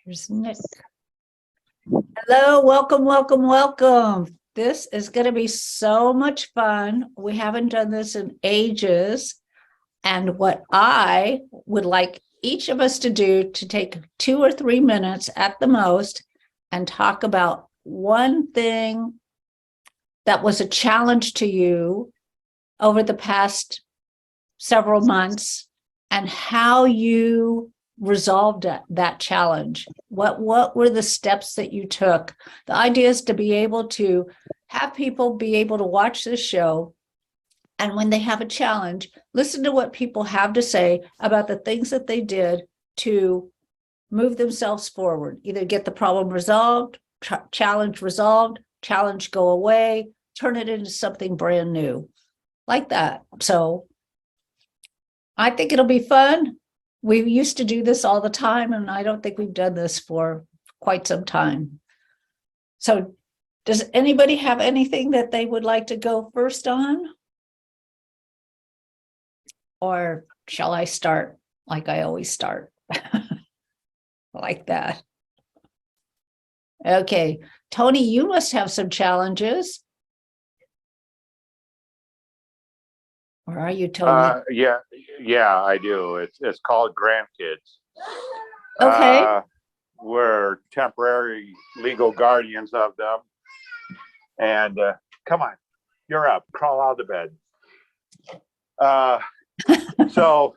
Here's Nick. Hello, welcome. This is going to be so much fun. We haven't done this in ages. And what I would like each of us to do to take 2 or 3 minutes at the most and talk about one thing that was a challenge to you over the past several months and how you resolved that challenge. What were the steps that you took? The idea is to be able to have people be able to watch this show, and when they have a challenge, listen to what people have to say about the things that they did to move themselves forward, either get the problem resolved, challenge resolved, challenge go away, turn it into something brand new, like that. So I think it'll be fun. We used to do this all the time, and I don't think we've done this for quite some time. So does anybody have anything that they would like to go first on? Or shall I start like I always start? Like that. Okay, Tony, you must have some challenges. Or are you, Tony? Yeah, I do. It's called grandkids. Okay. We're temporary legal guardians of them. And come on, you're up. Crawl out of the bed. So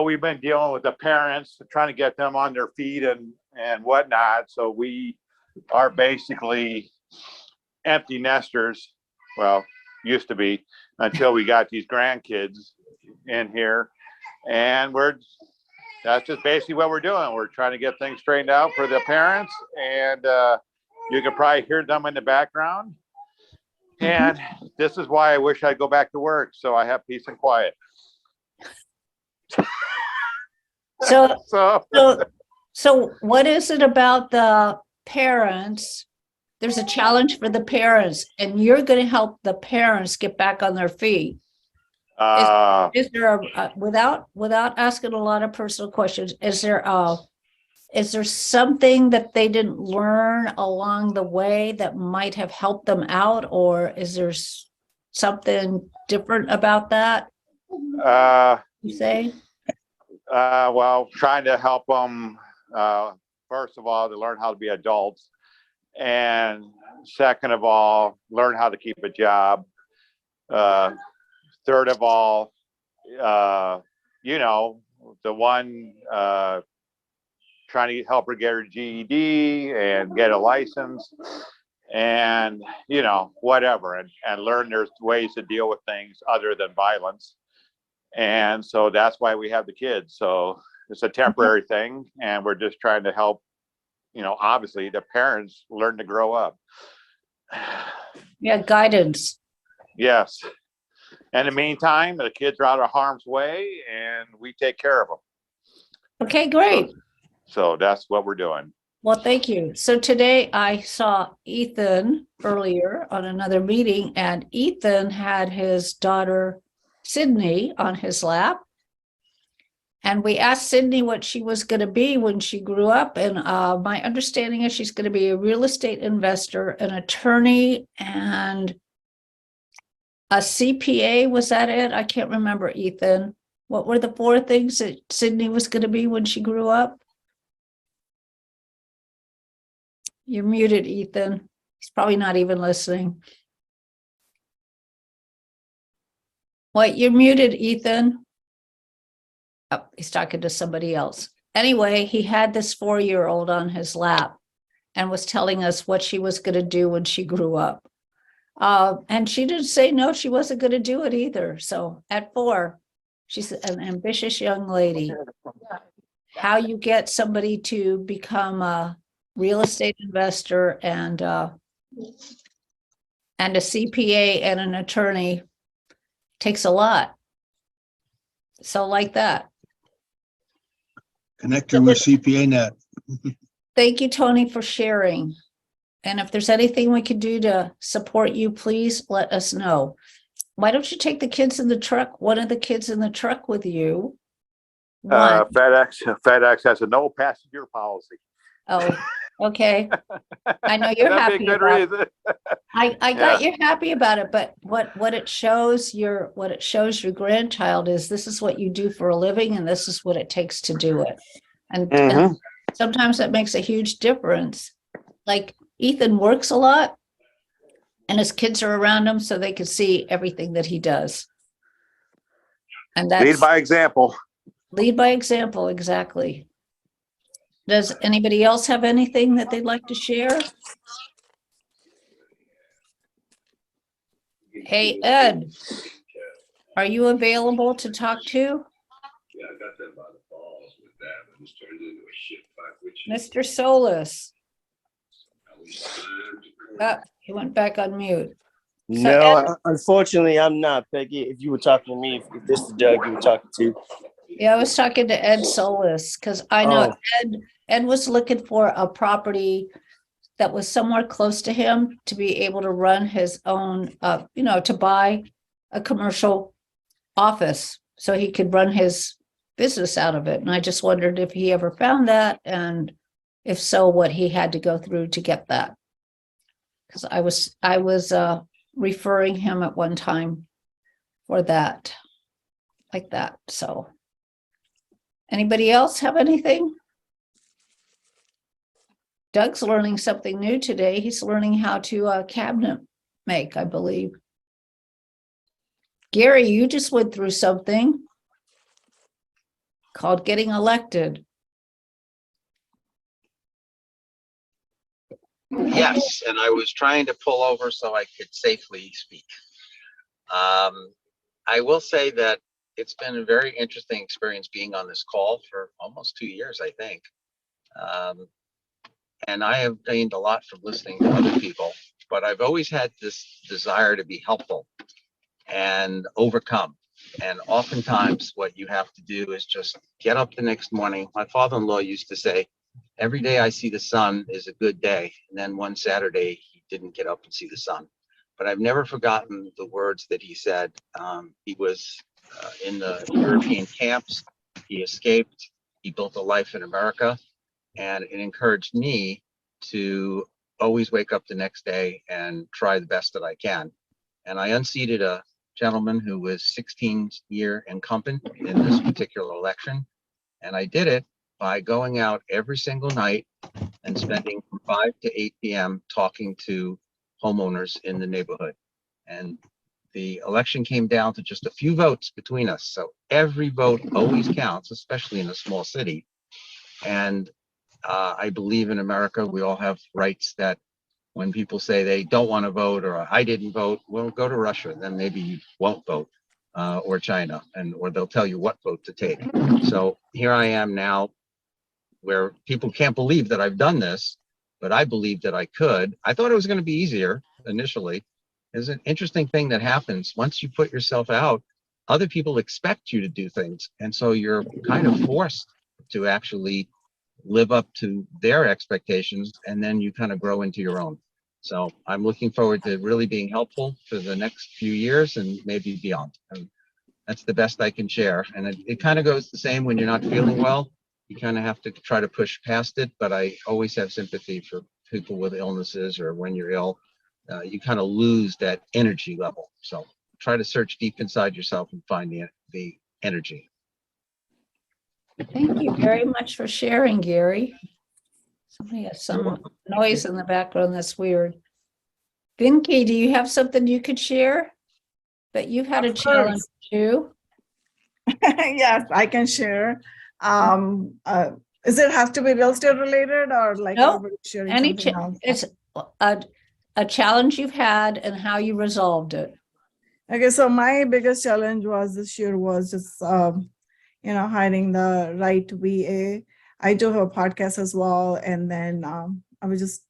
we've been dealing with the parents, trying to get them on their feet and whatnot. So we are basically empty nesters. Well, used to be, until we got these grandkids in here. And that's just basically what we're doing. We're trying to get things straightened out for the parents. And you can probably hear them in the background. And this is why I wish I'd go back to work, so I have peace and quiet. So what is it about the parents? There's a challenge for the parents, and you're going to help the parents get back on their feet. Is there without asking a lot of personal questions, is there something that they didn't learn along the way that might have helped them out, or is there something different about that? You say? Well, trying to help them, first of all, to learn how to be adults. And second of all, learn how to keep a job. Third of all, the one trying to help her get her GED and get a license and, whatever, and learn there's ways to deal with things other than violence. And so that's why we have the kids. So it's a temporary thing, and we're just trying to help, obviously the parents learn to grow up. Yeah, guidance. Yes. In the meantime, the kids are out of harm's way, and we take care of them. Okay, great. So that's what we're doing. Well, thank you. So today I saw Ethan earlier on another meeting, and Ethan had his daughter Sydney on his lap. And we asked Sydney what she was going to be when she grew up. And my understanding is she's going to be a real estate investor, an attorney, and a CPA. Was that it? I can't remember, Ethan. What were the 4 things that Sydney was going to be when she grew up? You're muted, Ethan. He's probably not even listening. What? You're muted, Ethan. Oh, he's talking to somebody else. Anyway, he had this 4-year-old on his lap and was telling us what she was going to do when she grew up. And she didn't say no, she wasn't going to do it either. So at 4, she's an ambitious young lady. How you get somebody to become a real estate investor and a CPA and an attorney takes a lot. So like that. Connect her with CPA Net. Thank you, Tony, for sharing. And if there's anything we could do to support you, please let us know. Why don't you take the kids in the truck, one of the kids in the truck with you, One. FedEx has a no passenger policy. Oh, okay. I know you're That'd happy be a good about reason. I got you happy about it, but what it shows your grandchild is this is what you do for a living and this is what it takes to do it. And sometimes that makes a huge difference. Like Ethan works a lot and his kids are around him so they can see everything that he does. And Lead that's by example. lead by example, exactly. Does anybody else have anything that they'd like to share? Hey, Ed, are you available to talk to? Yeah, I got them by the balls with that, but it's turned into a shit fight, which Mr. Solis. is He went back on mute. So No, Ed, unfortunately, I'm not, Peggy. If you were talking to me, if this is Doug you were talking to. yeah, I was talking to Ed Solis because I know Oh. Ed was looking for a property that was somewhere close to him to be able to run his own, to buy a commercial office so he could run his business out of it. And I just wondered if he ever found that, and if so, what he had to go through to get that. Because I was referring him at one time for that, like that. So anybody else have anything? Doug's learning something new today. He's learning how to cabinet make, I believe. Gary, you just went through something called getting elected. Yes, and I was trying to pull over so I could safely speak. I will say that it's been a very interesting experience being on this call for almost 2 years, I think. And I have gained a lot from listening to other people, but I've always had this desire to be helpful and overcome. And oftentimes what you have to do is just get up the next morning. My father-in-law used to say, every day I see the sun is a good day. And then one Saturday, he didn't get up and see the sun. But I've never forgotten the words that he said. He was in the European camps. He escaped. He built a life in America. And it encouraged me to always wake up the next day and try the best that I can. And I unseated a gentleman who was 16-year incumbent in this particular election. And I did it by going out every single night and spending from 5 to 8 p.m. talking to homeowners in the neighborhood. And the election came down to just a few votes between us. So every vote always counts, especially in a small city. And I believe in America, we all have rights that when people say they don't want to vote or I didn't vote, well, go to Russia, then maybe you won't vote, or China, or they'll tell you what vote to take. So here I am now where people can't believe that I've done this, but I believed that I could. I thought it was going to be easier initially. There's an interesting thing that happens once you put yourself out, other people expect you to do things. And so you're kind of forced to actually live up to their expectations, and then you kind of grow into your own. So I'm looking forward to really being helpful for the next few years and maybe beyond. And that's the best I can share. And it kind of goes the same when you're not feeling well. You kind of have to try to push past it, but I always have sympathy for people with illnesses, or when you're ill, you kind of lose that energy level. So try to search deep inside yourself and find the energy. Thank you very much for sharing, Gary. Somebody has some noise in the background that's weird. Vinky, do you have something you could share? That you've had a challenge too? Yes, I can share. Does it have to be real estate related, or like Nope. sharing Any something else? it's a challenge you've had and how you resolved it. Okay, so my biggest challenge was this year was just hiring the right VA. I do have a podcast as well, and then I was just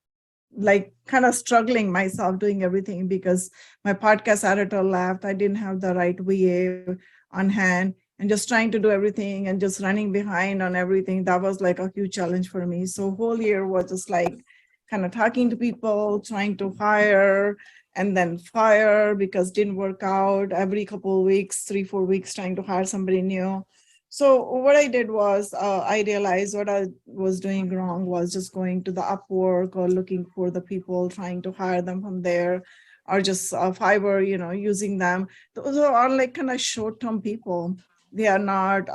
like kind of struggling myself doing everything because my podcast editor left. I didn't have the right VA on hand, and just trying to do everything and just running behind on everything. That was like a huge challenge for me. So whole year was just like kind of talking to people, trying to hire and then fire because didn't work out. Every couple of weeks, 3-4 weeks, trying to hire somebody new. So what I did was I realized what I was doing wrong was just going to the Upwork or looking for the people, trying to hire them from there, or just Fiverr, using them. Those are like kind of short-term people. They are not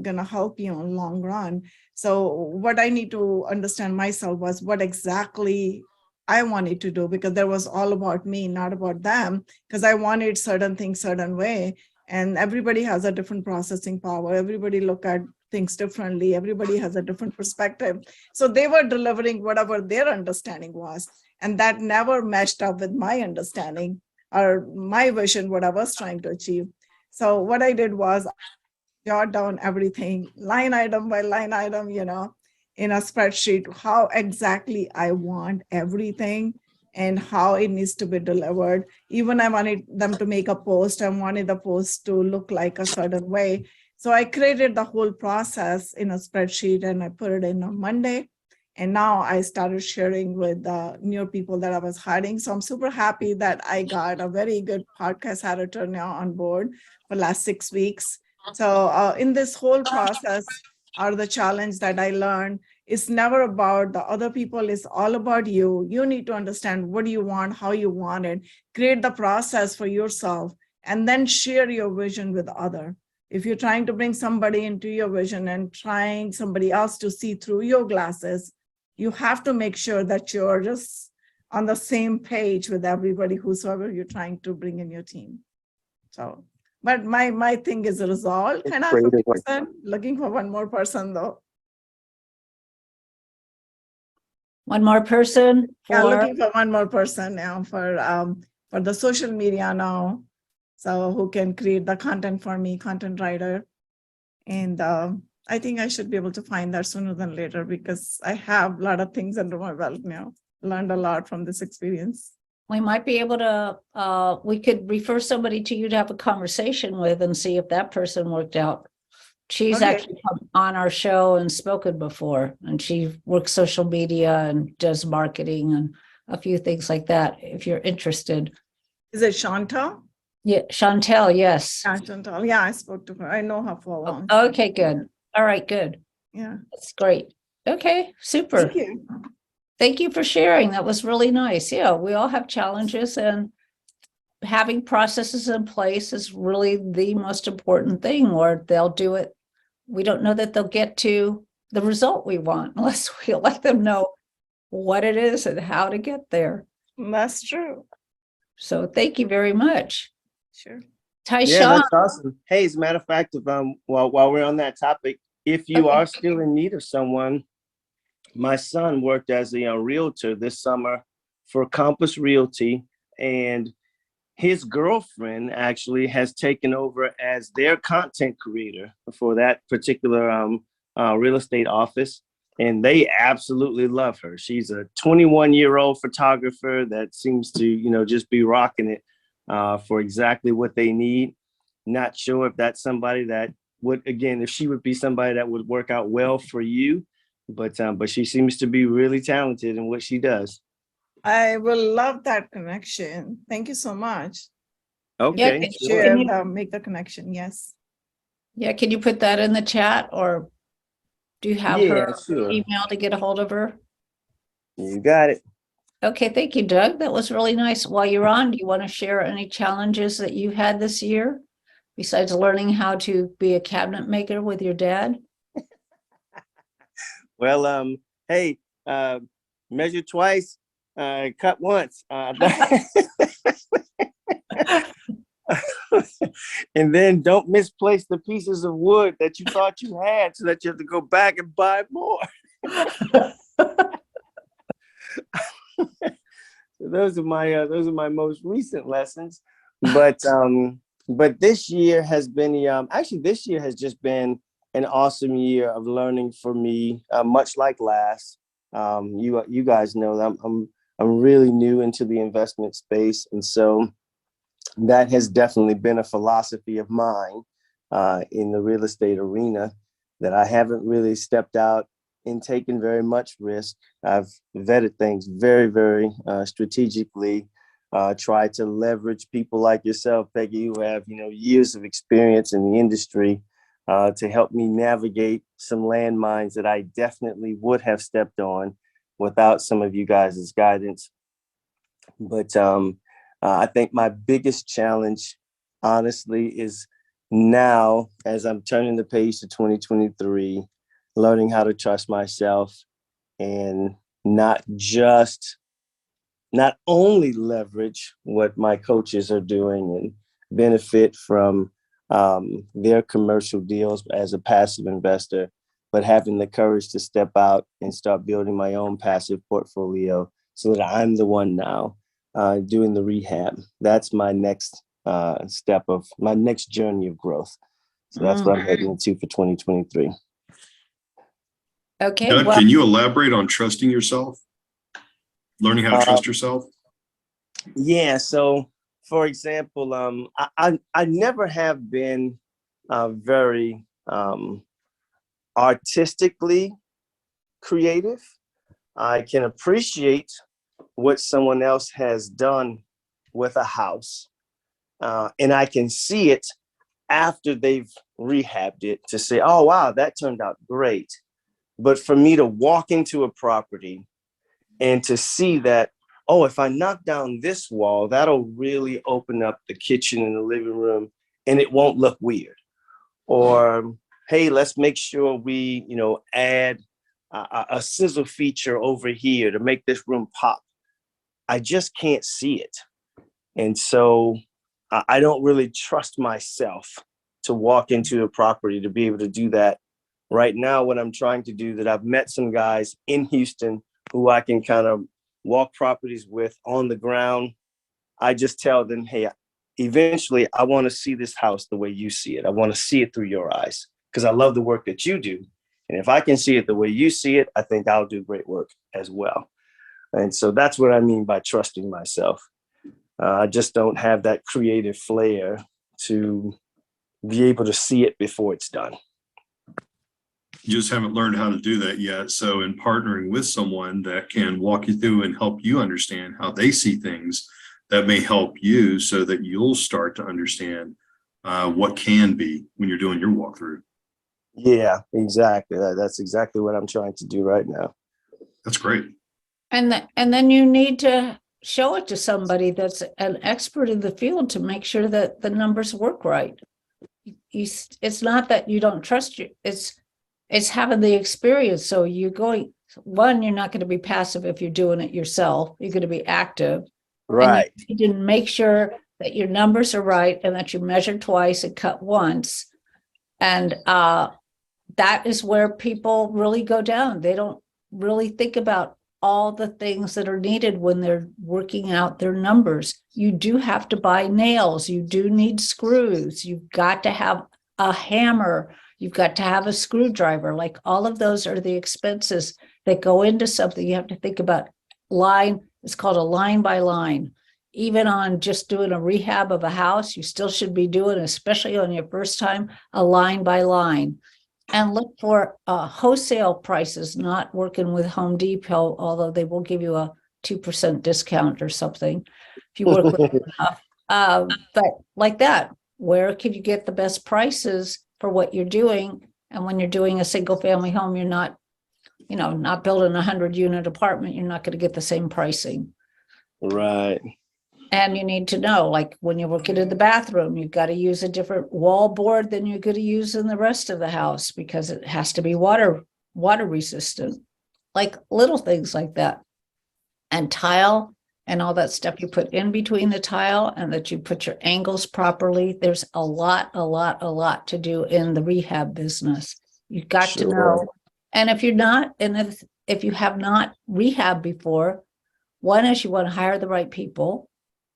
gonna help you in long run. So what I need to understand myself was what exactly I wanted to do, because there was all about me, not about them, because I wanted certain things certain way. And everybody has a different processing power. Everybody look at things differently. Everybody has a different perspective. So they were delivering whatever their understanding was. And that never matched up with my understanding or my vision, what I was trying to achieve. So what I did was jot down everything line item by line item, in a spreadsheet, how exactly I want everything and how it needs to be delivered. Even I wanted them to make a post, I wanted the post to look like a certain way. So I created the whole process in a spreadsheet and I put it in on Monday. And now I started sharing with the new people that I was hiring. So I'm super happy that I got a very good podcast editor now on board for last 6 weeks. So in this whole process, or the challenge that I learned, it's never about the other people, it's all about you. You need to understand what you want, how you want it, create the process for yourself, and then share your vision with other. If you're trying to bring somebody into your vision and trying somebody else to see through your glasses, you have to make sure that you're just on the same page with everybody, whosoever you're trying to bring in your team. So, but my thing is resolved, kind of Creative, 50%, looking for one more person though. One more person Yeah, for, looking for one more person now for the social media now. So who can create the content for me, content writer. And I think I should be able to find that sooner than later, because I have a lot of things under my belt now. Learned a lot from this experience. we might be able to, we could refer somebody to you to have a conversation with and see if that person worked out. She's Okay. actually come on our show and spoken before, and she works social media and does marketing and a few things like that, if you're interested. Is it Chantal? Yeah, Chantel, yes. Yeah, Chantal. Yeah, I spoke to her. I know her for a long time. Okay, good. All right, good. Yeah. That's great. Okay, super. Thank you. Thank you for sharing. That was really nice. Yeah, we all have challenges, and having processes in place is really the most important thing, or they'll do it. We don't know that they'll get to the result we want unless we let them know what it is and how to get there. That's true. So thank you very much. Sure. Yeah, Tyshawn, that's awesome. Hey, as a matter of fact, if while we're on that topic, if you Okay. are still in need of someone, my son worked as a realtor this summer for Compass Realty, and his girlfriend actually has taken over as their content creator for that particular real estate office. And they absolutely love her. She's a 21-year-old photographer that seems to, just be rocking it for exactly what they need. Not sure if that's somebody that would, again, if she would be somebody that would work out well for you, but she seems to be really talented in what she does. I will love that connection. Thank you so much. Okay, can- sure. can you- Make the connection. Yes. yeah, can you put that in the chat, or do you have Yeah, her sure. email to get a hold of her? You got it. Okay, thank you, Doug. That was really nice. While you're on, do you want to share any challenges that you had this year besides learning how to be a cabinet maker with your dad? Well, hey, measure twice, cut once. And then don't misplace the pieces of wood that you thought you had, so that you have to go back and buy more. So those are my most recent lessons. But this year has been actually this year has just been an awesome year of learning for me, much like last. You guys know that I'm really new into the investment space, and so that has definitely been a philosophy of mine in the real estate arena, that I haven't really stepped out and taken very much risk. I've vetted things very, very strategically, tried to leverage people like yourself, Peggy, who have years of experience in the industry to help me navigate some landmines that I definitely would have stepped on without some of you guys' guidance. But I think my biggest challenge, honestly, is now as I'm turning the page to 2023, learning how to trust myself and not only leverage what my coaches are doing and benefit from their commercial deals as a passive investor, but having the courage to step out and start building my own passive portfolio so that I'm the one now doing the rehab. That's my next step of my next journey of growth. So that's what I'm heading into for 2023. Okay, Doug, well, can you elaborate on trusting yourself? Learning how to trust yourself? Yeah. So, for example, I never have been very artistically creative. I can appreciate what someone else has done with a house, and I can see it after they've rehabbed it to say, "Oh, wow, that turned out great." But for me to walk into a property and to see that, oh, if I knock down this wall, that'll really open up the kitchen and the living room and it won't look weird. Or, hey, let's make sure we, add a sizzle feature over here to make this room pop. I just can't see it. And so I don't really trust myself to walk into a property to be able to do that. Right now, what I'm trying to do, that I've met some guys in Houston who I can kind of walk properties with on the ground. I just tell them, hey, eventually I want to see this house the way you see it. I want to see it through your eyes because I love the work that you do. And if I can see it the way you see it, I think I'll do great work as well. And so that's what I mean by trusting myself. I just don't have that creative flair to be able to see it before it's done. You just haven't learned how to do that yet. So in partnering with someone that can walk you through and help you understand how they see things, that may help you so that you'll start to understand what can be when you're doing your walkthrough. Yeah, exactly. That's exactly what I'm trying to do right now. That's great. and then you need to show it to somebody that's an expert in the field to make sure that the numbers work right. It's not that you don't trust you. It's having the experience. So you're going, one, you're not going to be passive if you're doing it yourself. You're going to be active. Right. And you need to make sure that your numbers are right and that you measure twice and cut once. And that is where people really go down. They don't really think about all the things that are needed when they're working out their numbers. You do have to buy nails. You do need screws. You've got to have a hammer. You've got to have a screwdriver. Like all of those are the expenses that go into something. You have to think about line. It's called a line by line. Even on just doing a rehab of a house, you still should be doing, especially on your first time, a line by line. And look for wholesale prices, not working with Home Depot, although they will give you a 2% discount or something if you work with them enough. But like that, where can you get the best prices for what you're doing? And when you're doing a single family home, you're not, not building a 100-unit apartment, you're not going to get the same pricing. Right. And you need to know, like when you're working in the bathroom, you've got to use a different wall board than you're going to use in the rest of the house because it has to be water resistant, like little things like that. And tile and all that stuff you put in between the tile and that you put your angles properly. There's a lot to do in the rehab business. You've got to know. And if you're not, and if you have not rehabbed before, one is you want to hire the right people.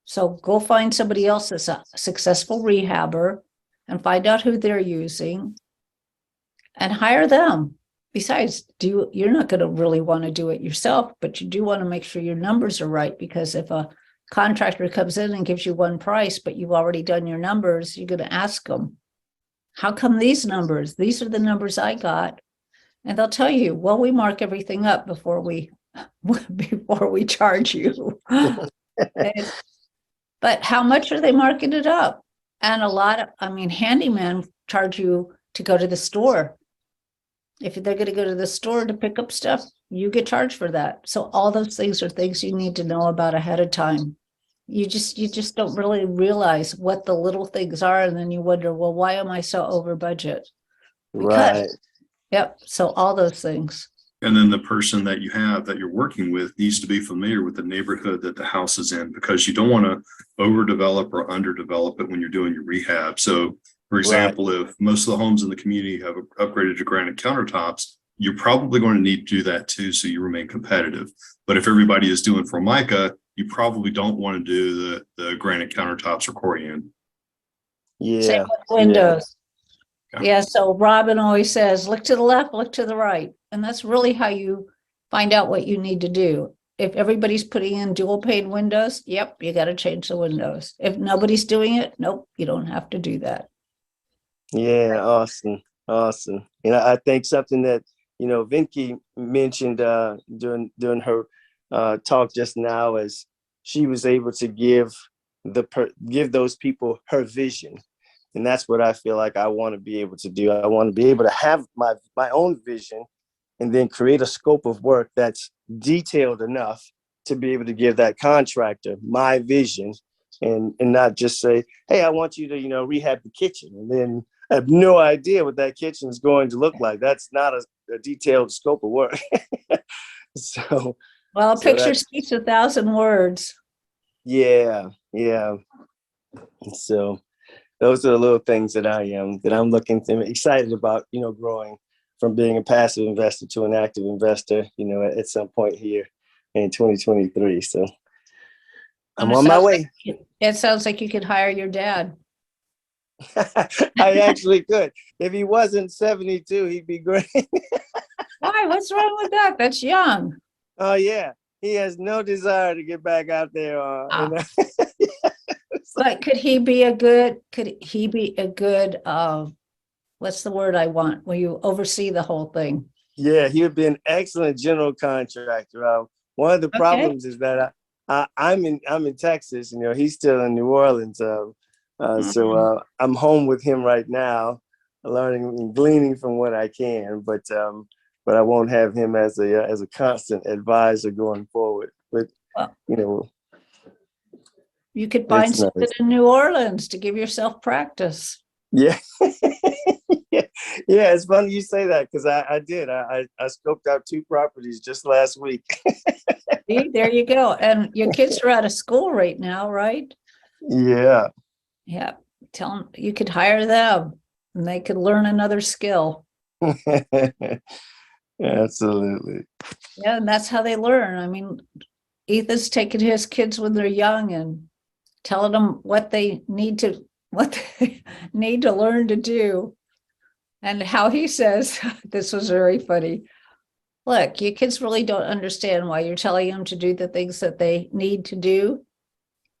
So go find somebody else that's a successful rehabber and find out who they're using and hire them. Besides, you're not going to really want to do it yourself, but you do want to make sure your numbers are right, because if a contractor comes in and gives you one price, but you've already done your numbers, you're going to ask them, how come these numbers? These are the numbers I got. And they'll tell you, well, we mark everything up before we charge you. But how much are they marking it up? And handymen charge you to go to the store. If they're going to go to the store to pick up stuff, you get charged for that. So all those things are things you need to know about ahead of time. You just don't really realize what the little things are, and then you wonder, well, why am I so over budget? Because, Right. yep. So all those things. And then the person that you have that you're working with needs to be familiar with the neighborhood that the house is in, because you don't want to overdevelop or underdevelop it when you're doing your rehab. So, for example, if most of the homes in the community have upgraded to granite countertops, you're probably going to need to do that too, so you remain competitive. But if everybody is doing Formica, you probably don't want to do the granite countertops or Corian. Same Yeah. with windows. Yeah. Yeah. So Robin always says, look to the left, look to the right. And that's really how you find out what you need to do. If everybody's putting in dual pane windows, yep, you got to change the windows. If nobody's doing it, nope, you don't have to do that. Yeah, awesome. Awesome. You know, I think something that, you know, Vinky mentioned during her talk just now is she was able to give those people her vision. And that's what I feel like I want to be able to do. I want to be able to have my own vision and then create a scope of work that's detailed enough to be able to give that contractor my vision, and not just say, hey, I want you to, you know, rehab the kitchen. And then I have no idea what that kitchen is going to look like. That's not a detailed scope of work. So, Well, a so picture that's, speaks 1,000 words. yeah. So those are the little things that I'm looking to excited about, you know, growing from being a passive investor to an active investor, you know, at some point here in 2023. So I'm And on my way. it sounds like you could hire your dad. I actually could. If he wasn't 72, he'd be great. Why? What's wrong with that? That's young. Oh yeah. He has no desire to get back out there. But could he be a good, what's the word I want? Will you oversee the whole thing? Yeah, he would be an excellent general contractor. One of the Okay. problems is that I'm in Texas. You know, he's still in New Orleans. So I'm home with him right now, learning and gleaning from what I can. But I won't have him as a constant advisor going forward. But Well, you know, you could find it's something nice. in New Orleans to give yourself practice. Yeah. Yeah, it's funny you say that, because I did. I scoped out 2 properties just last week. See, there you go. And your kids are out of school right now, right? Yeah. Yeah. Tell them you could hire them and they could learn another skill. Absolutely. Yeah, and that's how they learn. I mean, Ethan's taking his kids when they're young and telling them what they need to learn to do. And how he says, this was very funny. Look, your kids really don't understand why you're telling them to do the things that they need to do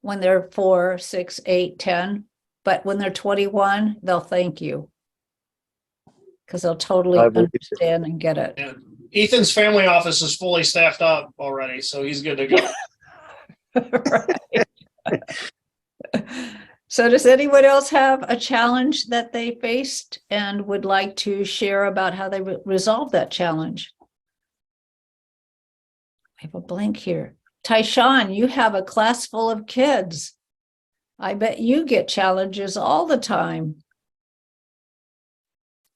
when they're 4, 6, 8, 10. But when they're 21, they'll thank you because they'll totally I believe it. understand and get it. And Ethan's family office is fully staffed up already, so he's good to go. Right. So does anyone else have a challenge that they faced and would like to share about how they resolved that challenge? I have a blank here. Tyshawn, you have a class full of kids. I bet you get challenges all the time.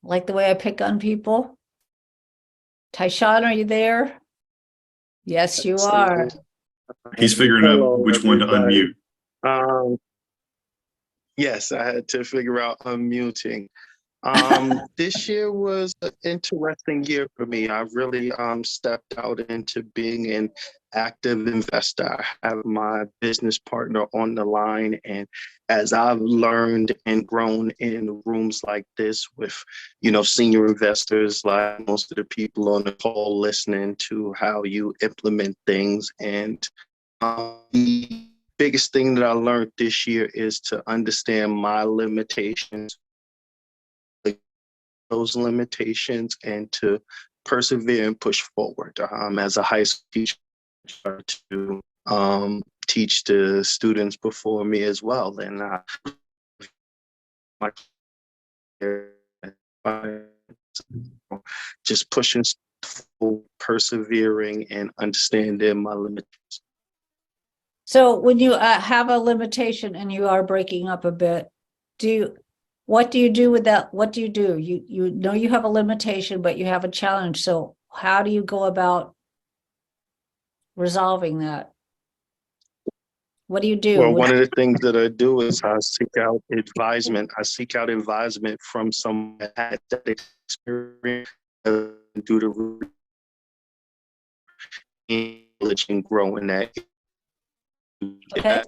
Like the way I pick on people? Tyshawn, are you there? Yes, you are. He's figuring Hello, out which one to everybody. unmute. Yes, I had to figure out unmuting. This year was an interesting year for me. I really stepped out into being an active investor. I have my business partner on the line, and as I've learned and grown in rooms like this with, you know, senior investors, like most of the people on the call, listening to how you implement things, and the biggest thing that I learned this year is to understand my limitations, those limitations, and to persevere and push forward. As a high school teacher, to teach the students before me as well, and my just pushing, persevering, and understanding my limits. So when you have a limitation and you are breaking up a bit, what do you do with that? What do? You know you have a limitation, but you have a challenge. So how do you go about resolving that? What do you do? Well, one of the things that I do is I seek out advisement. I seek out advisement from someone that had that experience due to knowledge and growing that. Okay.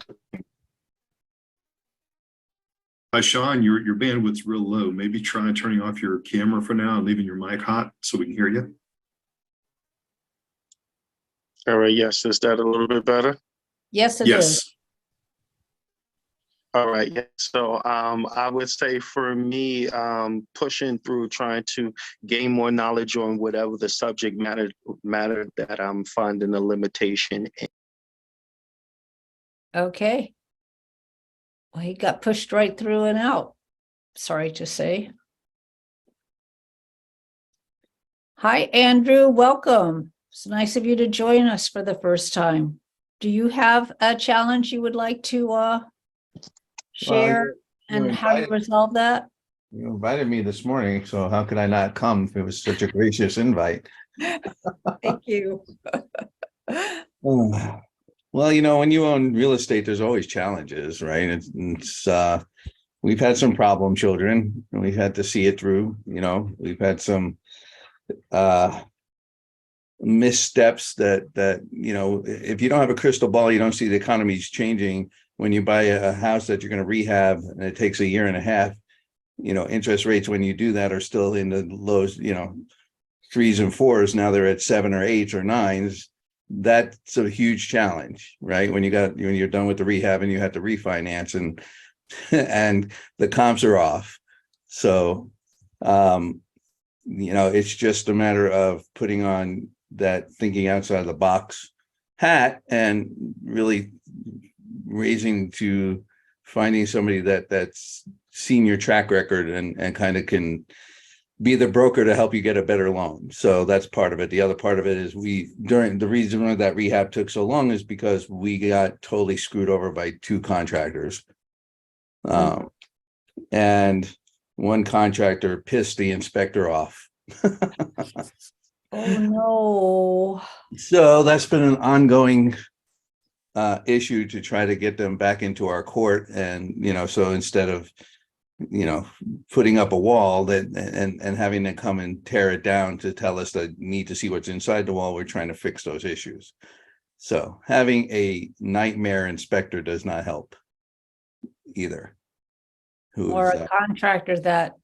Hi, Sean, your bandwidth's real low. Maybe try turning off your camera for now and leaving your mic hot so we can hear you. All right, yes, is that a little bit better? Yes, it is. Yes. All right, yeah. So I would say for me, pushing through, trying to gain more knowledge on whatever the subject matter that I'm finding a limitation in. Okay. Well, he got pushed right through and out. Sorry to say. Hi, Andrew. Welcome. It's nice of you to join us for the first time. Do you have a challenge you would like to share and how to resolve that? You invited me this morning, so how could I not come if it was such a gracious invite? Thank you. Well, when you own real estate, there's always challenges, right? It's we've had some problem children, and we've had to see it through. We've had some missteps that if you don't have a crystal ball, you don't see the economy's changing. When you buy a house that you're going to rehab and it takes a year and a half, interest rates when you do that are still in the lows, 3s and 4s. Now they're at 7 or 8s or 9s. That's a huge challenge, right? When you're done with the rehab and you have to refinance and and the comps are off. So it's just a matter of putting on that thinking outside the box hat and really raising to finding somebody that's seen your track record and kind of can be the broker to help you get a better loan. So that's part of it. The other part of it is during the reason why that rehab took so long is because we got totally screwed over by 2 contractors. And one contractor pissed the inspector off. Oh no. So that's been an ongoing issue to try to get them back into our court. And, so instead of, putting up a wall and having to come and tear it down to tell us that need to see what's inside the wall, we're trying to fix those issues. So having a nightmare inspector does not help either. Or a contractor that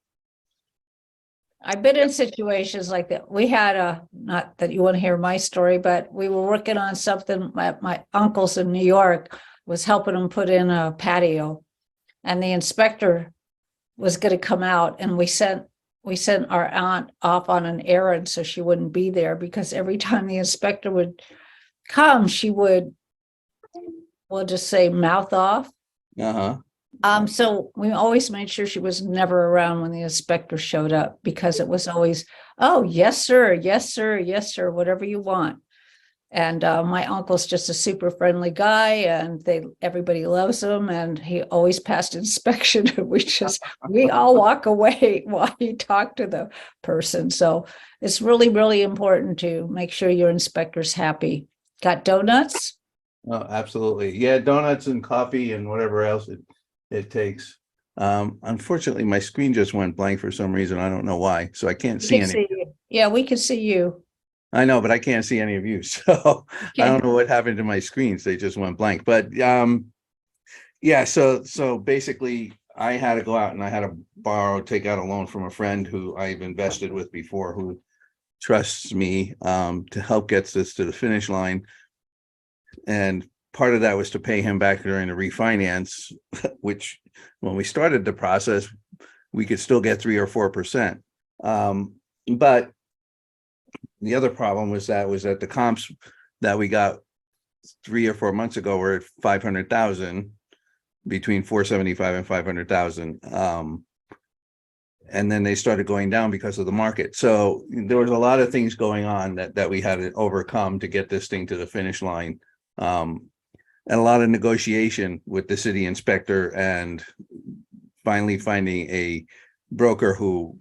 I've been in situations like that. We had not that you want to hear my story, but we were working on something. My uncle's in New York was helping him put in a patio, and the inspector was going to come out, and we sent our aunt off on an errand so she wouldn't be there, because every time the inspector would come, she would, we'll just say, mouth off. So we always made sure she was never around when the inspector showed up, because it was always, oh, yes, sir, yes, sir, yes, sir, whatever you want. And my uncle's just a super friendly guy, and everybody loves him, and he always passed inspection. We all walk away while he talked to the person. So it's really, really important to make sure your inspector's happy. Got donuts? Oh, absolutely. Yeah, donuts and coffee and whatever else it takes. Unfortunately, my screen just went blank for some reason. I don't know why. So I can't see any. Yeah, we can see you. I know, but I can't see any of you. So I don't know what happened to my screens. They just went blank. But yeah, so basically I had to go out and I had to take out a loan from a friend who I've invested with before, who trusts me to help get this to the finish line. And part of that was to pay him back during the refinance, which when we started the process, we could still get 3 or 4%. But the other problem was that the comps that we got 3 or 4 months ago were at 500,000, between 475 and 500,000. and then they started going down because of the market. So there was a lot of things going on that we had to overcome to get this thing to the finish line. And a lot of negotiation with the city inspector, and finally finding a broker who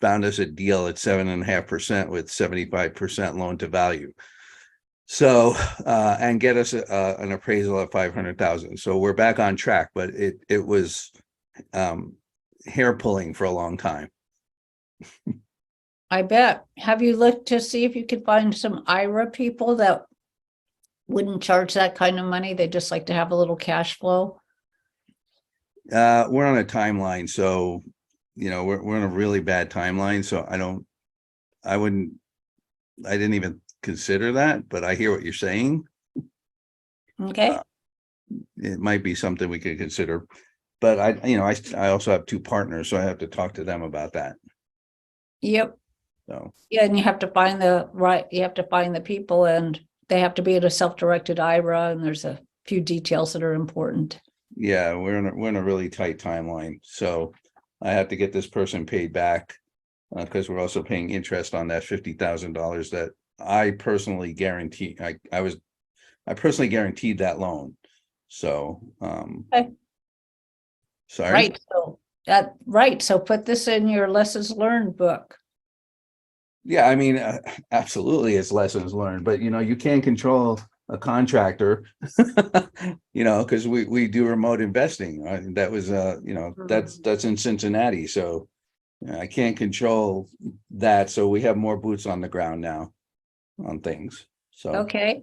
found us a deal at 7.5% with 75% loan to value. So, and get us an appraisal of 500,000. So we're back on track, but it was hair pulling for a long time. I bet. Have you looked to see if you could find some IRA people that wouldn't charge that kind of money? They just like to have a little cash flow. We're on a timeline, so we're on a really bad timeline. So I didn't even consider that, but I hear what you're saying. Okay. It might be something we could consider, but I also have 2 partners, so I have to talk to them about that. Yep. So Yeah, and you have to find the people, and they have to be in a self-directed IRA, and there's a few details that are important. yeah, we're in a really tight timeline. So I have to get this person paid back, because we're also paying interest on that $50,000 that I personally guarantee. I personally guaranteed that loan. So Okay. Sorry. Right. So put this in your lessons learned book. Yeah, I mean, absolutely, it's lessons learned, but you can't control a contractor, because we do remote investing. That was that's in Cincinnati, so I can't control that. So we have more boots on the ground now on things. So Okay.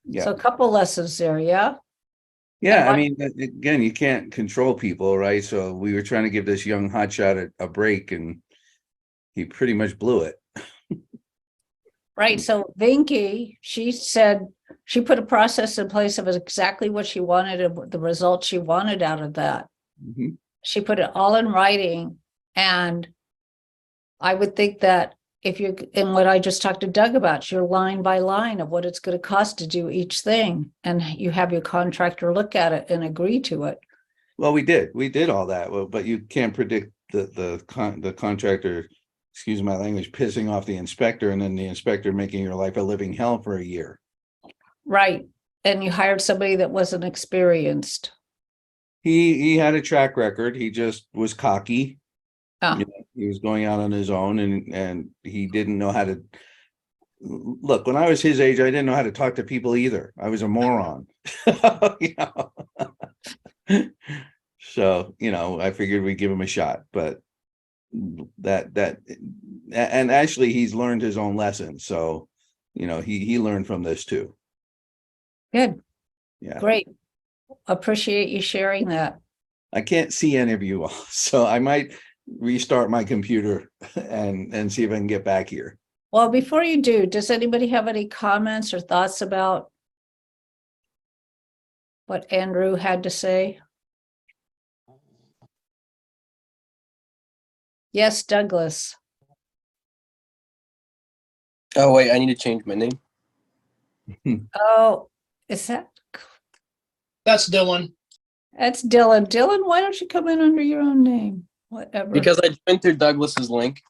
yeah. So a couple lessons there, yeah. Yeah, I mean, again, you can't control people, right? So we were trying to give this young hotshot a break, and he pretty much blew it. Right. So Vinky, she said she put a process in place of exactly what she wanted and the results she wanted out of that. Mhm. She put it all in writing. And I would think that if you're in what I just talked to Doug about, you're line by line of what it's going to cost to do each thing. And you have your contractor look at it and agree to it. Well, we did all that. Well, but you can't predict the contractor, excuse my language, pissing off the inspector, and then the inspector making your life a living hell for a year. Right. And you hired somebody that wasn't experienced. He had a track record. He just was cocky. Oh. He was going out on his own, and he didn't know how to look. When I was his age, I didn't know how to talk to people either. I was a moron. So, I figured we'd give him a shot, but and actually he's learned his own lesson. So, he learned from this too. Good. Yeah. Great. Appreciate you sharing that. I can't see any of you all, so I might restart my computer and see if I can get back here. Well, before you do, does anybody have any comments or thoughts about what Andrew had to say? Yes, Douglas. Oh, wait, I need to change my name. Oh, is that? That's Dylan. That's Dylan. Dylan, why don't you come in under your own name? Whatever. Because I joined through Douglas's link.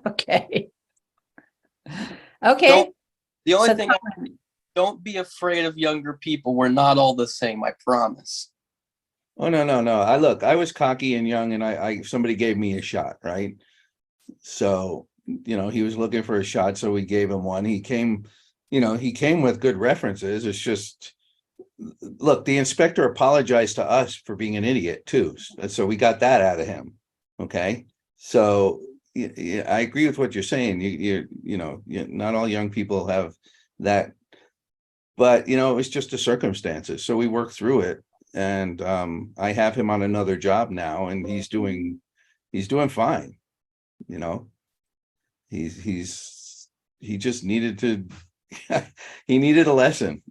Okay. Okay. The only thing, don't be afraid of younger people. We're not all the same, I promise. Oh, no. I was cocky and young, and somebody gave me a shot, right? So, he was looking for a shot, so we gave him one. He came with good references. It's just, look, the inspector apologized to us for being an idiot too. So we got that out of him. Okay. So I agree with what you're saying. Not all young people have that, but it's just the circumstances. So we work through it, and I have him on another job now, and he's doing fine. He just needed to, he needed a lesson.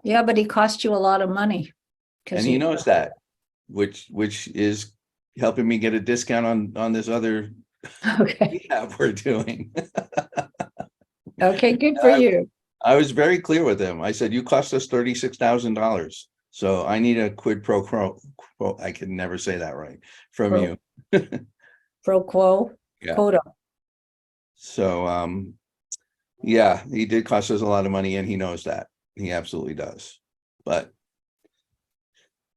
Yeah, but he cost you a lot of money. And he knows that, which is helping me get a discount on this other rehab we're doing. Okay, good for you. I was very clear with him. I said, you cost us $36,000. So I need a quid pro quo, I can never say that right, from Pro- you. Pro quo, Yeah. quota. So, yeah, he did cost us a lot of money and he knows that. He absolutely does. But,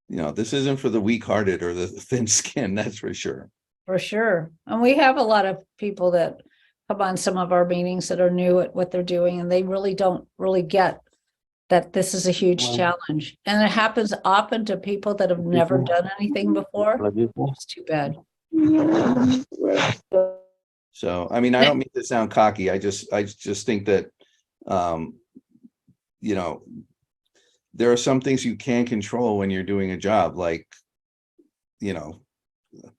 this isn't for the weak-hearted or the thin skin, that's for sure. For sure. And we have a lot of people that come on some of our meetings that are new at what they're doing, and they really don't really get that this is a huge challenge. And it happens often to people that have never done anything before. It's too bad. So, I mean, I don't mean to sound cocky. I just think that, there are some things you can't control when you're doing a job, like,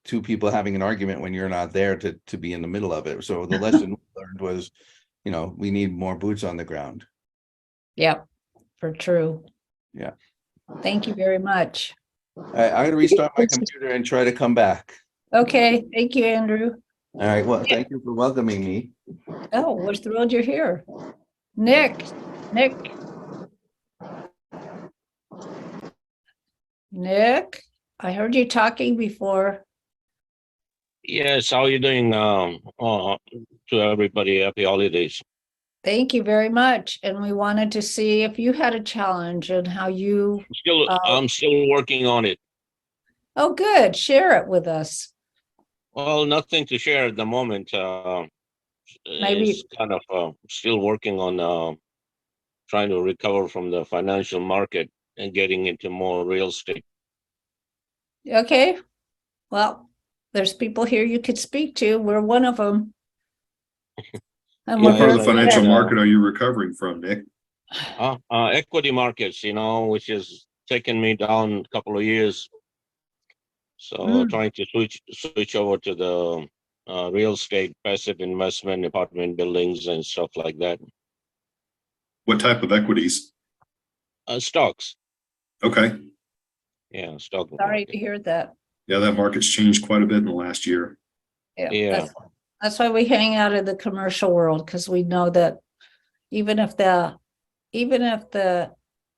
two people having an argument when you're not there to be in the middle of it. So the lesson learned was, we need more boots on the ground. Yep, for true. Yeah. Thank you very much. I'm going to restart my computer and try to come back. Okay, thank you, Andrew. All right. Well, thank you for welcoming me. Oh, we're thrilled you're here. Nick. Nick, I heard you talking before. Yes, how are you doing? To everybody, happy holidays. Thank you very much. And we wanted to see if you had a challenge and how you. I'm still working on it. Oh, good. Share it with us. Well, nothing to share at the moment. Maybe. It's kind of still working on trying to recover from the financial market and getting into more real estate. Okay. Well, there's people here you could speak to. We're one of them. And What part of we're the very financial good. market are you recovering from, Nick? Equity markets, which has taken me down a couple of years. So trying to switch over to the real estate, passive investment, apartment buildings and stuff like that. What type of equities? Stocks. Okay. Yeah, stock. Sorry to hear that. Yeah, that market's changed quite a bit in the last year. Yeah. That's why we hang out in the commercial world, because we know that even if the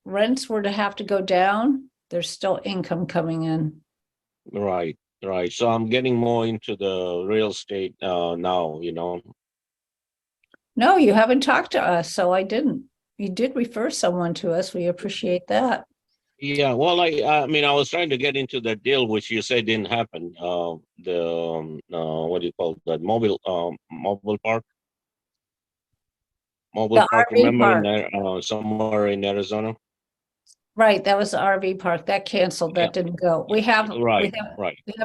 rents were to have to go down, there's still income coming in. Right. So I'm getting more into the real estate now, No, you haven't talked to us, so I didn't. You did refer someone to us. We appreciate that. Yeah, well, I mean, I was trying to get into that deal, which you said didn't happen. What do you call that? Mobile park. Mobile The park, RV remember park. in there, somewhere in Arizona? Right, that was the RV park. That canceled. That didn't go. We have Right.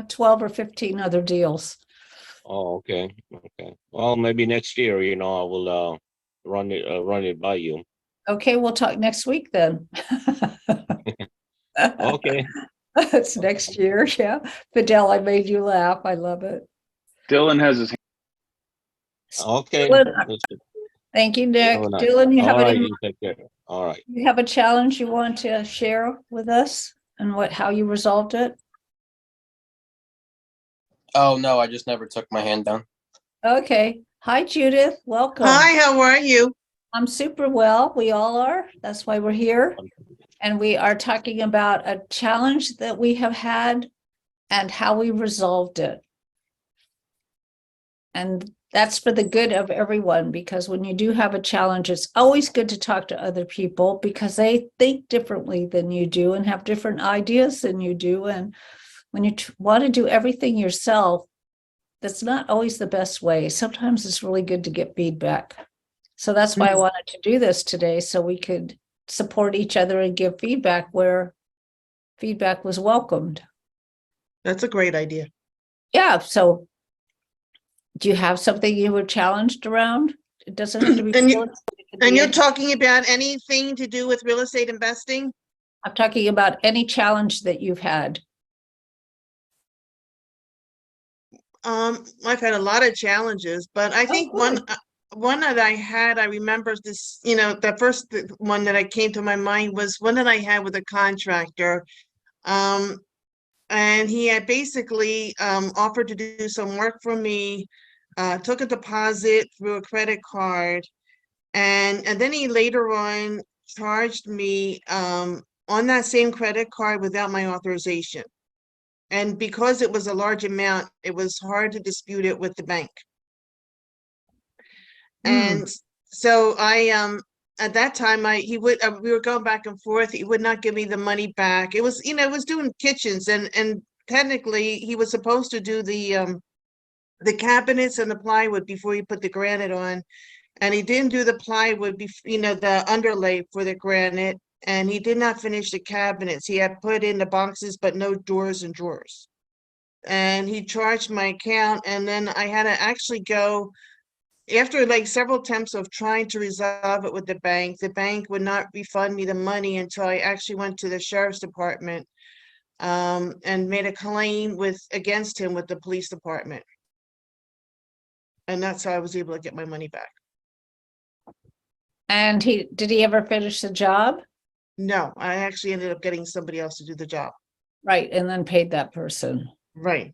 12 or 15 other deals. Oh, okay. Well, maybe next year, I will run it by you. Okay, we'll talk next week then. Okay. It's next year, yeah. Fidel, I made you laugh. I love it. Dylan has his hand. Okay. Dylan, thank you, Nick. Dylan, you have All right, any, you take care. All right. you have a challenge you want to share with us and how you resolved it? Oh, no, I just never took my hand down. Okay. Hi, Judith. Welcome. Hi, how are you? I'm super well. We all are. That's why we're here. And we are talking about a challenge that we have had and how we resolved it. And that's for the good of everyone, because when you do have a challenge, it's always good to talk to other people because they think differently than you do and have different ideas than you do. And when you want to do everything yourself, that's not always the best way. Sometimes it's really good to get feedback. So that's why I wanted to do this today, so we could support each other and give feedback where feedback was welcomed. That's a great idea. Yeah. So do you have something you were challenged around? It doesn't have to be. And you're talking about anything to do with real estate investing? I'm talking about any challenge that you've had. I've had a lot of challenges, but I think one that I had, I remember this, the first one that I came to my mind was one that I had with a contractor. And he had basically offered to do some work for me, took a deposit through a credit card, and then he later on charged me on that same credit card without my authorization. And because it was a large amount, it was hard to dispute it with the bank. And so at that time, we were going back and forth. He would not give me the money back. It was, it was doing kitchens, and technically he was supposed to do the cabinets and the plywood before he put the granite on. And he didn't do the plywood, the underlay for the granite, and he did not finish the cabinets. He had put in the boxes, but no doors and drawers. And he charged my account, and then I had to actually go, after like several attempts of trying to resolve it with the bank would not refund me the money until I actually went to the sheriff's department and made a claim against him with the police department. And that's how I was able to get my money back. And did he ever finish the job? No, I actually ended up getting somebody else to do the job. Right, and then paid that person. Right.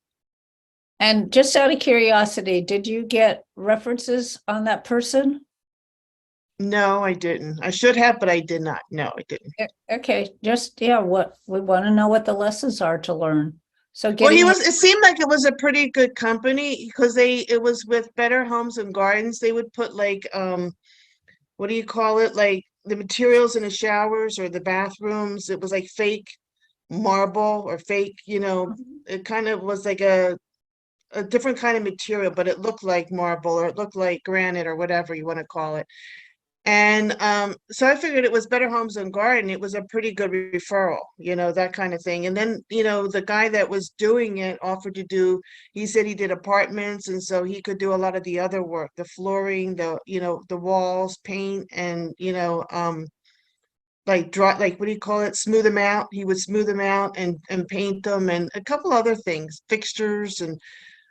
And just out of curiosity, did you get references on that person? No, I didn't. I should have, but I did not. No, I didn't. Okay, what we want to know what the lessons are to learn. So Well, it seemed like it was a pretty good company because it was with Better Homes and Gardens. They would put like, what do you call it? Like the materials in the showers or the bathrooms. It was like fake marble or fake, it kind of was like a different kind of material, but it looked like marble or it looked like granite or whatever you want to call it. And so I figured it was Better Homes and Garden. It was a pretty good referral, that kind of thing. And then, the guy that was doing it offered to he said he did apartments, and so he could do a lot of the other work, the flooring, the walls, paint, and, like what do you call it? Smooth them out. He would smooth them out and paint them and a couple other things, fixtures. And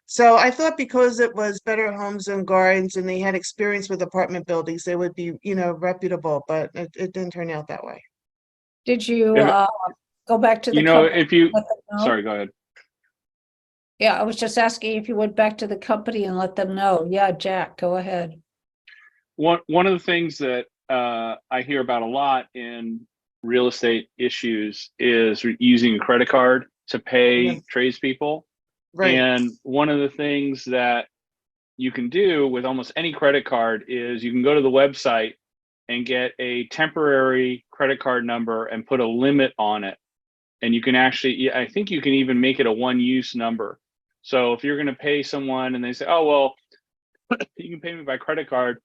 so I thought because it was Better Homes and Gardens and they had experience with apartment buildings, they would be, reputable, but it didn't turn out that way. Did you go back to the sorry, go ahead. Yeah, I was just asking if you went back to the company and let them know. Yeah, Jack, go ahead. One of the things that I hear about a lot in real estate issues is using a credit card to pay tradespeople. Right. And one of the things that you can do with almost any credit card is you can go to the website and get a temporary credit card number and put a limit on it. And you can actually, I think you can even make it a one-use number. So if you're going to pay someone and they say, oh, well, you can pay me by credit card,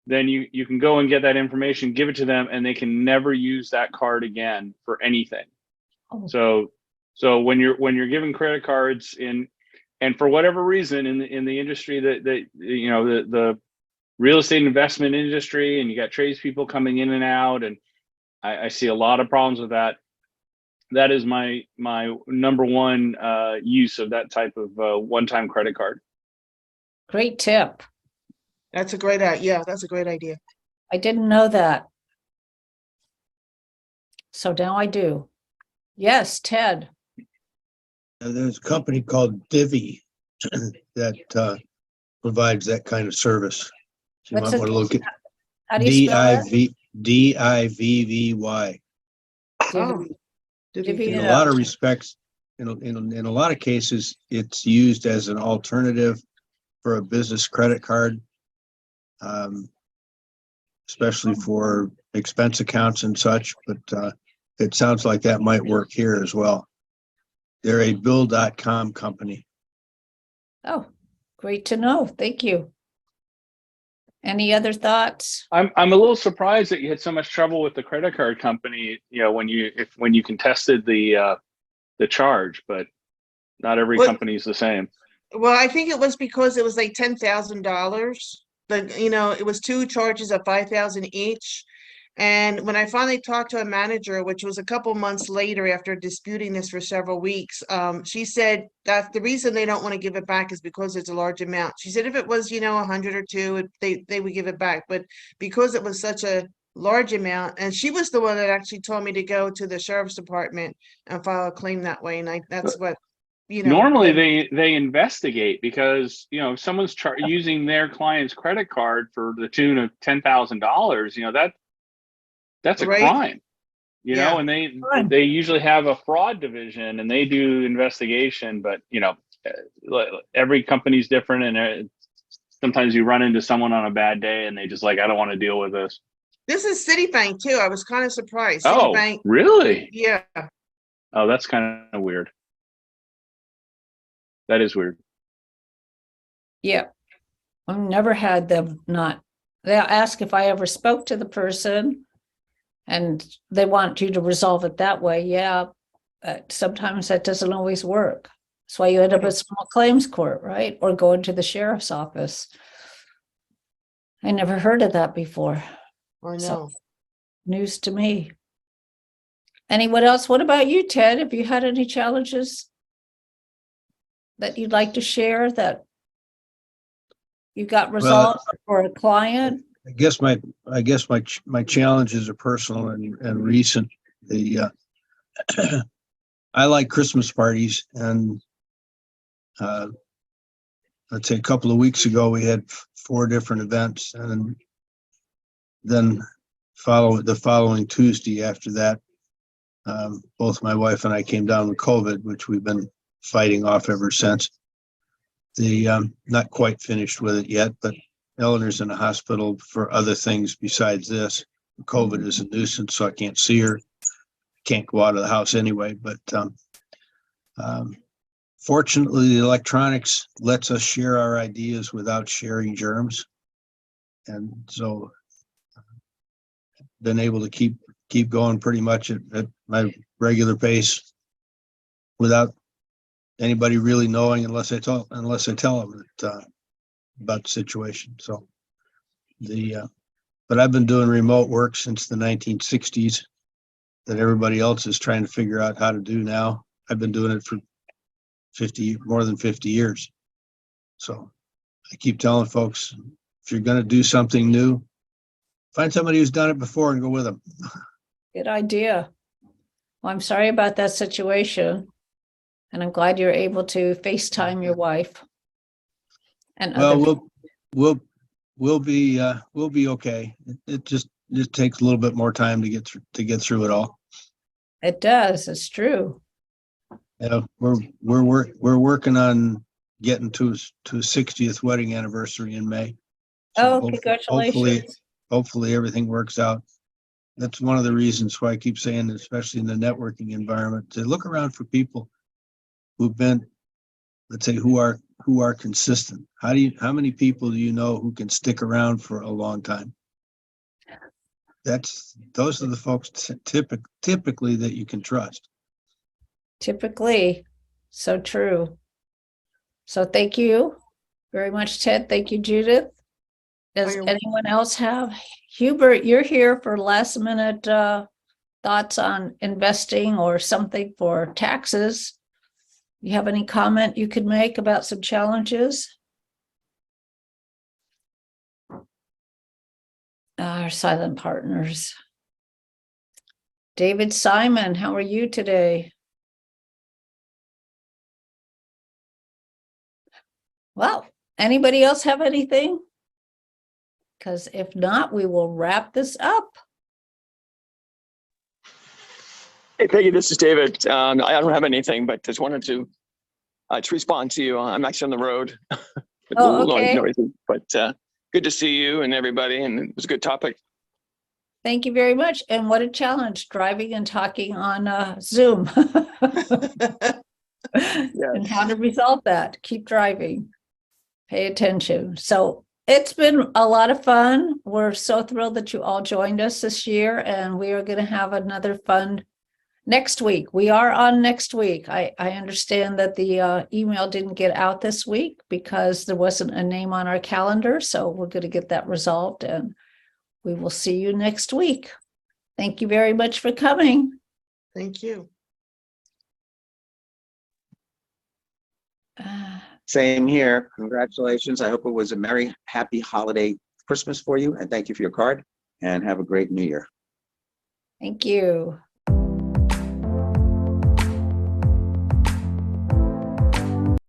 then you can go and get that information, give it to them, and they can never use that card again for anything. So when you're giving credit cards and for whatever reason in the industry that the real estate investment industry, and you got tradespeople coming in and out, and I see a lot of problems with that. That is my number one use of that type of one-time credit card. Great tip. That's a great idea. Yeah, that's a great idea. I didn't know that. So now I do. Yes, Ted. There's a company called Divvy that provides that kind of service. So you might want to look at how do you spell it? DIVVY. Oh, In a lot of respects, in a lot of cases, it's used as an alternative for a business credit card, especially for expense accounts and such. But it sounds like that might work here as well. They're a Bill.com company. Oh, great to know. Thank you. Any other thoughts? I'm a little surprised that you had so much trouble with the credit card company, when you contested the charge, but not every company is the same. Well, I think it was because it was like $10,000, but it was two charges of $5,000 each. And when I finally talked to a manager, which was a couple months later after disputing this for several weeks, she said that the reason they don't want to give it back is because it's a large amount. She said if it was, 100 or two, they would give it back. But because it was such a large amount, and she was the one that actually told me to go to the sheriff's department and file a claim that way. And that's what, Normally they investigate because, if someone's using their client's credit card for the tune of $10,000, that's a crime. you Yeah. know, and they usually have a fraud division and they do investigation, but you know, every company's different, and sometimes you run into someone on a bad day and they just like, I don't want to deal with this. This is Citibank too. I was kind of surprised. Oh, Citibank, really? yeah. Oh, that's kind of weird. That is weird. Yeah. I've never had them not. They'll ask if I ever spoke to the person and they want you to resolve it that way. Yeah. But sometimes that doesn't always work. That's why you end up at small claims court, right? Or going to the sheriff's office. I never heard of that before. Or no. So, news to me. Anyone else? What about you, Ted? Have you had any challenges that you'd like to share that you got resolved for a client? I guess my challenges are personal and recent. The I like Christmas parties, and let's say a couple of weeks ago we had 4 different events, and then the following Tuesday after that, both my wife and I came down with COVID, which we've been fighting off ever since. Not quite finished with it yet, but Eleanor's in the hospital for other things besides this. COVID is a nuisance, so I can't see her. Can't go out of the house anyway, but fortunately, the electronics lets us share our ideas without sharing germs. And so been able to keep going pretty much at my regular pace without anybody really knowing, unless I tell them that, about the situation. So but I've been doing remote work since the 1960s that everybody else is trying to figure out how to do now. I've been doing it for more than 50 years. So I keep telling folks, if you're going to do something new, find somebody who's done it before and go with them. Good idea. Well, I'm sorry about that situation. And I'm glad you're able to FaceTime your wife. And well, we'll be okay. It just takes a little bit more time to get through it all. It does. It's true. Yeah, we're working on getting to a 60th wedding anniversary in May. So congratulations. Hopefully everything works out. That's one of the reasons why I keep saying, especially in the networking environment, to look around for people who've been, let's say, who are consistent. How many people do you know who can stick around for a long time? Those are the folks typically that you can trust. Typically. So true. So thank you very much, Ted. Thank you, Judith. Does anyone else have? Hubert, you're here for last minute thoughts on investing or something for taxes. You have any comment you could make about some challenges? Our silent partners. David Simon, how are you today? Well, anybody else have anything? Because if not, we will wrap this up. Hey, Peggy, this is David. I don't have anything, but just wanted to respond to you. I'm actually on the road. Okay. Noisy, but good to see you and everybody, and it was a good topic. Thank you very much. And what a challenge, driving and talking on Zoom. And how to resolve that. Keep driving. Pay attention. So it's been a lot of fun. We're so thrilled that you all joined us this year, and we are going to have another fun next week. We are on next week. I understand that the email didn't get out this week because there wasn't a name on our calendar. So we're going to get that resolved, and we will see you next week. Thank you very much for coming. Thank you. Same here. Congratulations. I hope it was a merry, happy holiday Christmas for you. And thank you for your card, and have a great new year. Thank you.